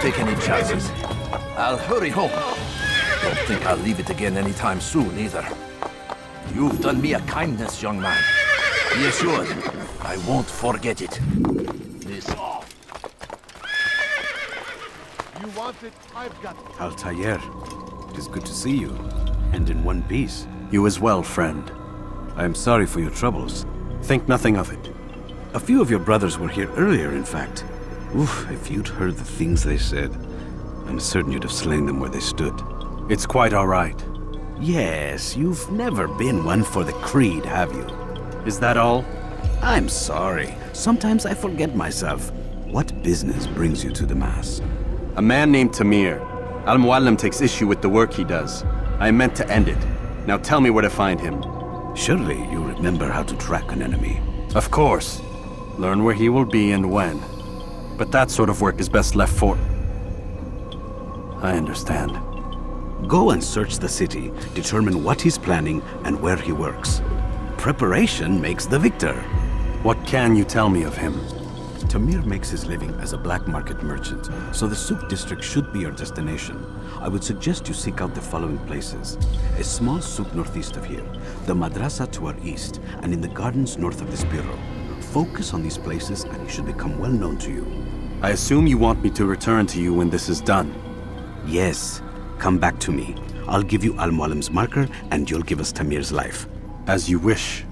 take any chances. I'll hurry home. Don't think I'll leave it again anytime soon, either. You've done me a kindness, young man. Be assured, I won't forget it. This... You want it? I've got it. Altair, it is good to see you, and in one piece. You as well, friend. I am sorry for your troubles. Think nothing of it. A few of your brothers were here earlier, in fact. Oof, if you'd heard the things they said, I'm certain you'd have slain them where they stood. It's quite all right. Yes, you've never been one for the creed, have you? Is that all? I'm sorry. Sometimes I forget myself. What business brings you to the Mass? A man named Tamir. Al-Muallim takes issue with the work he does. I am meant to end it. Now tell me where to find him. Surely you remember how to track an enemy. Of course. Learn where he will be and when. But that sort of work is best left for... I understand. Go and search the city, determine what he's planning and where he works. Preparation makes the victor. What can you tell me of him? Tamir makes his living as a black market merchant, so the Souk district should be your destination. I would suggest you seek out the following places. A small souk northeast of here, the madrasa to our east, and in the gardens north of this bureau. Focus on these places and he should become well known to you. I assume you want me to return to you when this is done. Yes. Come back to me. I'll give you Al-Muallim's marker and you'll give us Tamir's life. As you wish.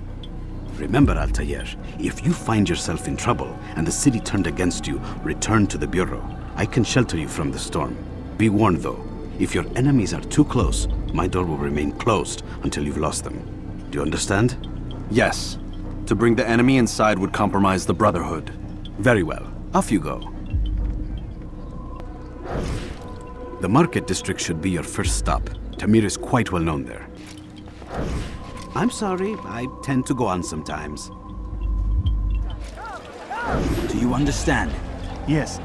Remember, Altair, if you find yourself in trouble and the city turned against you, return to the bureau. I can shelter you from the storm. Be warned though, if your enemies are too close, my door will remain closed until you've lost them. Do you understand? Yes. To bring the enemy inside would compromise the Brotherhood. Very well. Off you go. The market district should be your first stop. Tamir is quite well known there. I'm sorry, I tend to go on sometimes. Do you understand? Yes.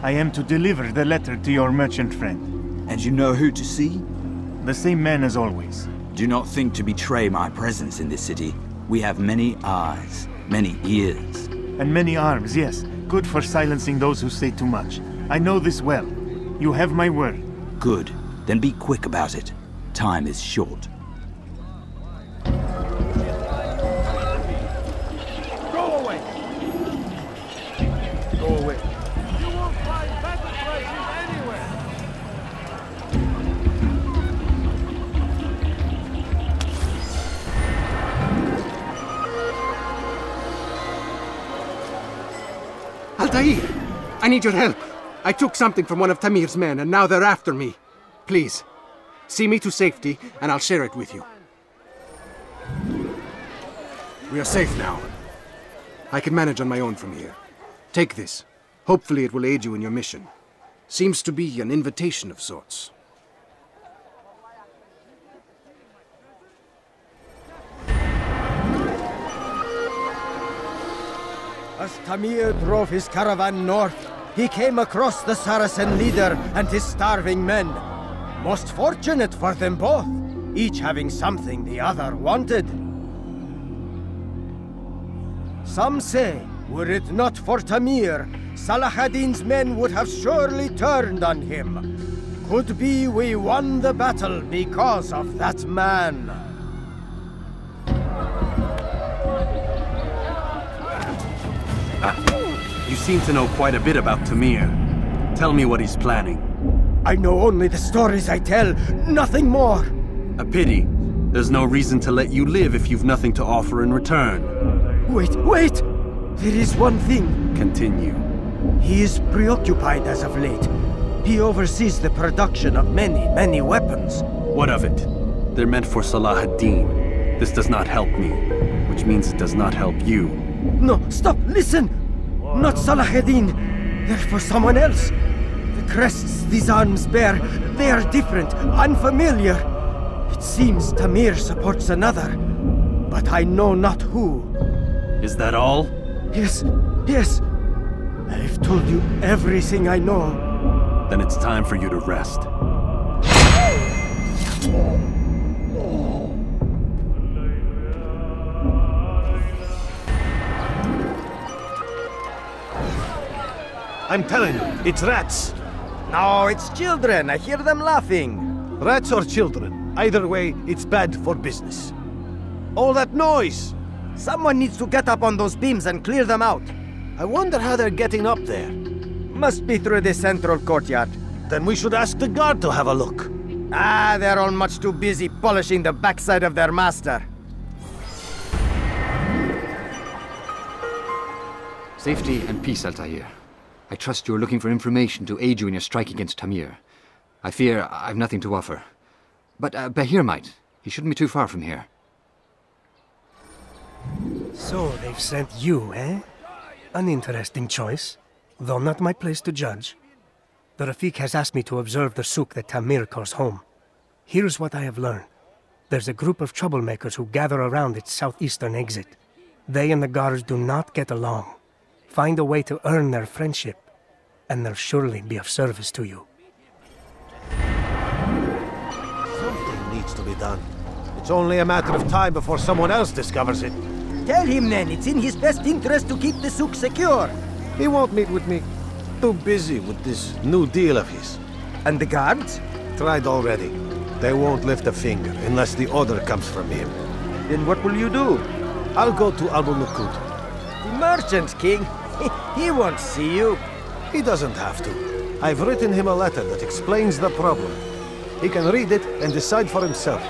I am to deliver the letter to your merchant friend. And you know who to see? The same man as always. Do not think to betray my presence in this city. We have many eyes, many ears. And many arms, yes. Good for silencing those who say too much. I know this well. You have my word. Good. Then be quick about it. Time is short. Go away! Go away. You won't find better places anywhere! Altair! I need your help. I took something from one of Tamir's men, and now they're after me. Please, see me to safety, and I'll share it with you. We are safe now. I can manage on my own from here. Take this. Hopefully it will aid you in your mission. Seems to be an invitation of sorts. As Tamir drove his caravan north, he came across the Saracen leader and his starving men. Most fortunate for them both, each having something the other wanted. Some say, were it not for Tamir, Salah ad-Din's men would have surely turned on him. Could be we won the battle because of that man. You seem to know quite a bit about Tamir. Tell me what he's planning. I know only the stories I tell, nothing more. A pity. There's no reason to let you live if you've nothing to offer in return. Wait! There is one thing. Continue. He is preoccupied as of late. He oversees the production of many weapons. What of it? They're meant for Salah ad-Din. This does not help me, which means it does not help you. No, stop, listen! Not Salah ad-Din. They're for someone else. The crests these arms bear, they are different, unfamiliar. It seems Tamir supports another, but I know not who. Is that all? Yes. I've told you everything I know. Then it's time for you to rest. I'm telling you, it's rats. No, it's children. I hear them laughing. Rats or children. Either way, it's bad for business. All that noise! Someone needs to get up on those beams and clear them out. I wonder how they're getting up there. Must be through the central courtyard. Then we should ask the guard to have a look. Ah, they're all much too busy polishing the backside of their master. Safety and peace, Altair. I trust you're looking for information to aid you in your strike against Tamir. I fear I've nothing to offer. But Bahir might. He shouldn't be too far from here. So they've sent you, eh? An interesting choice, though not my place to judge. The Rafik has asked me to observe the souk that Tamir calls home. Here's what I have learned. There's a group of troublemakers who gather around its southeastern exit. They and the guards do not get along. Find a way to earn their friendship, and they'll surely be of service to you. Something needs to be done. It's only a matter of time before someone else discovers it. Tell him then, it's in his best interest to keep the souk secure. He won't meet with me. Too busy with this new deal of his. And the guards? Tried already. They won't lift a finger unless the order comes from him. Then what will you do? I'll go to Abu Nukut. The merchant king? He won't see you. He doesn't have to. I've written him a letter that explains the problem. He can read it and decide for himself.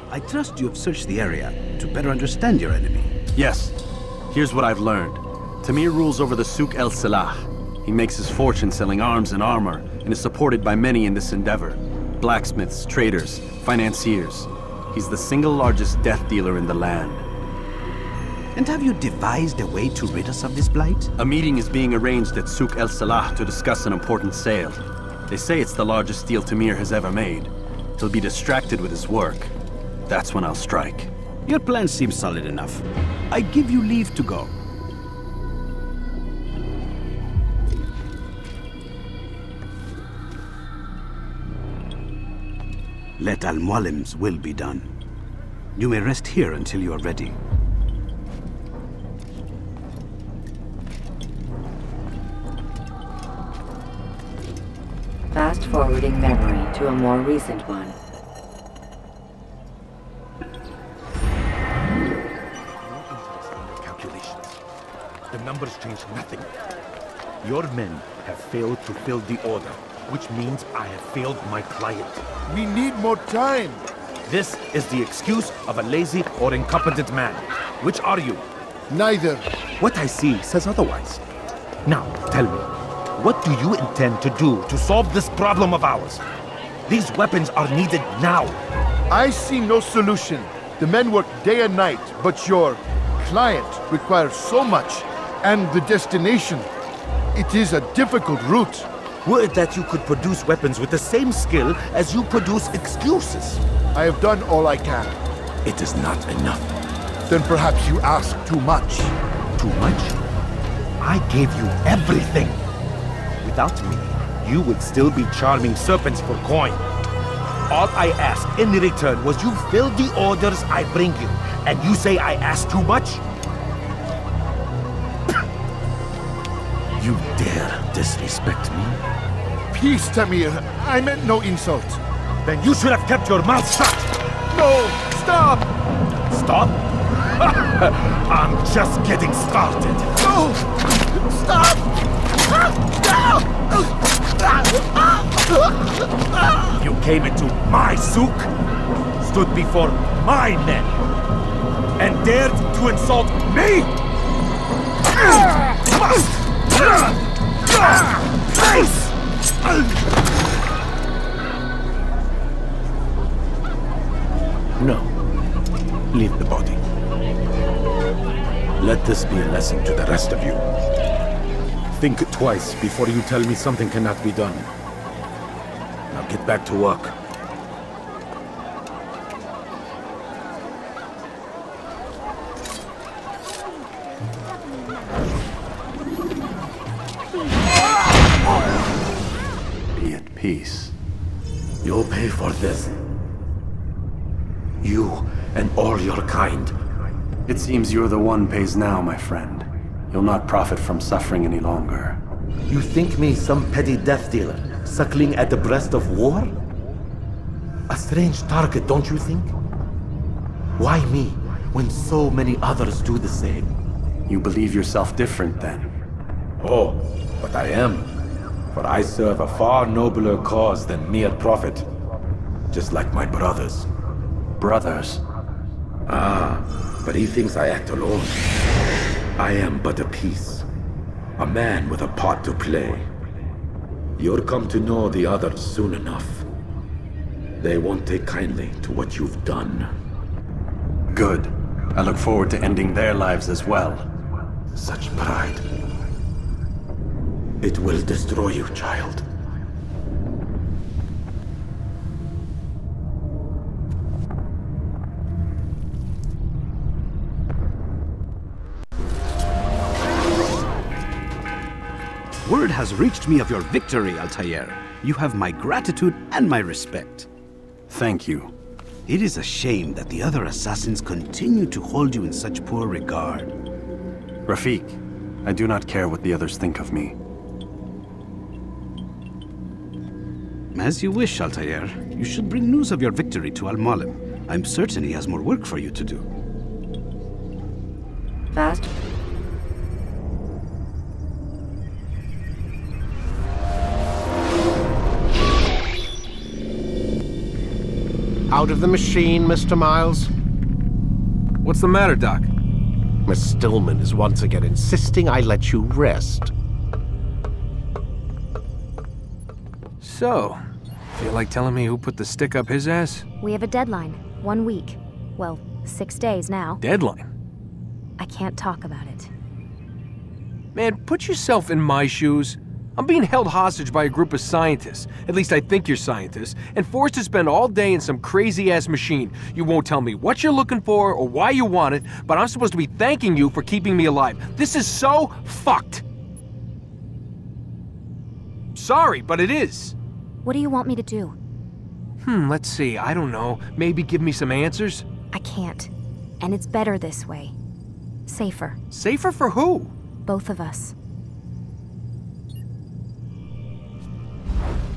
I trust you have searched the area to better understand your enemy. Yes. Here's what I've learned. Tamir rules over the Souk El Salah. He makes his fortune selling arms and armor, and is supported by many in this endeavor. Blacksmiths, traders, financiers. He's the single largest death dealer in the land. And have you devised a way to rid us of this blight? A meeting is being arranged at Souk El Salah to discuss an important sale. They say it's the largest deal Tamir has ever made. He'll be distracted with his work. That's when I'll strike. Your plan seems solid enough. I give you leave to go. Let Al-Mualim's will be done. You may rest here until you are ready. Fast-forwarding memory to a more recent one. The numbers change nothing. Your men have failed to fill the order, which means I have failed my client. We need more time. This is the excuse of a lazy or incompetent man. Which are you? Neither. What I see says otherwise. Now, tell me, what do you intend to do to solve this problem of ours? These weapons are needed now. I see no solution. The men work day and night, but your client requires so much. And the destination. It is a difficult route. Would that you could produce weapons with the same skill as you produce excuses. I have done all I can. It is not enough. Then perhaps you ask too much. Too much? I gave you everything. Without me, you would still be charming serpents for coin. All I ask in return was you fill the orders I bring you. And you say I ask too much? You dare disrespect me? Peace, Tamir. I meant no insult. Then you should have kept your mouth shut! No! Stop! Stop? I'm just getting started. No! Stop! You came into my souk, stood before my men, and dared to insult me? Face! No. Leave the body. Let this be a lesson to the rest of you. Think twice before you tell me something cannot be done. Now get back to work. peace. You'll pay for this. You and all your kind. It seems you're the one pays now, my friend. You'll not profit from suffering any longer. You think me some petty death dealer, suckling at the breast of war? A strange target, don't you think? Why me, when so many others do the same? You believe yourself different, then? Oh, but I am. For I serve a far nobler cause than mere profit. Just like my brothers. Brothers? Ah, but he thinks I act alone. I am but a piece. A man with a part to play. You'll come to know the others soon enough. They won't take kindly to what you've done. Good. I look forward to ending their lives as well. Such pride. It will destroy you, child. Word has reached me of your victory, Altair. You have my gratitude and my respect. Thank you. It is a shame that the other assassins continue to hold you in such poor regard. Rafiq, I do not care what the others think of me. As you wish, Altair. You should bring news of your victory to Al-Malim. I'm certain he has more work for you to do. Fast. Out of the machine, Mr. Miles. What's the matter, Doc? Miss Stillman is once again insisting I let you rest. So, feel like telling me who put the stick up his ass? We have a deadline. 1 week. Well, 6 days now. Deadline? I can't talk about it. Man, put yourself in my shoes. I'm being held hostage by a group of scientists, at least I think you're scientists, and forced to spend all day in some crazy-ass machine. You won't tell me what you're looking for or why you want it, but I'm supposed to be thanking you for keeping me alive. This is so fucked! Sorry, but it is. What do you want me to do? Let's see, I don't know. Maybe give me some answers? I can't. And it's better this way. Safer. Safer for who? Both of us.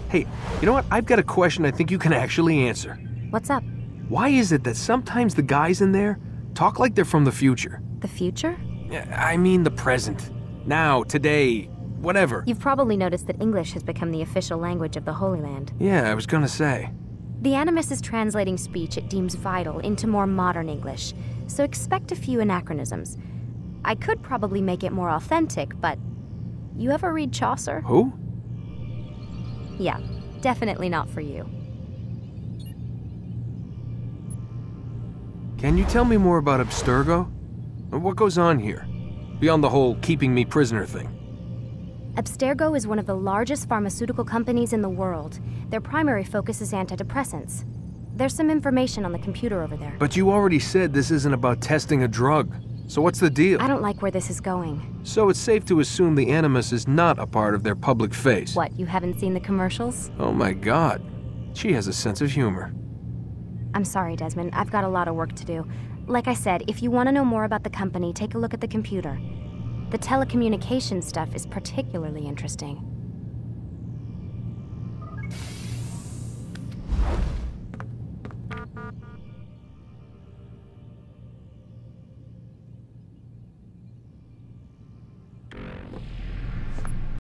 Hey, you know what? I've got a question I think you can actually answer. What's up? Why is it that sometimes the guys in there talk like they're from the future? The future? I mean the present. Now, today, whatever. You've probably noticed that English has become the official language of the Holy Land. Yeah, I was gonna say. The Animus is translating speech it deems vital into more modern English, so expect a few anachronisms. I could probably make it more authentic, but... You ever read Chaucer? Who? Yeah, definitely not for you. Can you tell me more about Abstergo? What goes on here? Beyond the whole keeping me prisoner thing. Abstergo is one of the largest pharmaceutical companies in the world. Their primary focus is antidepressants. There's some information on the computer over there. But you already said this isn't about testing a drug. So what's the deal? I don't like where this is going. So it's safe to assume the Animus is not a part of their public face. What, you haven't seen the commercials? Oh my god. She has a sense of humor. I'm sorry, Desmond. I've got a lot of work to do. Like I said, if you want to know more about the company, take a look at the computer. The telecommunications stuff is particularly interesting.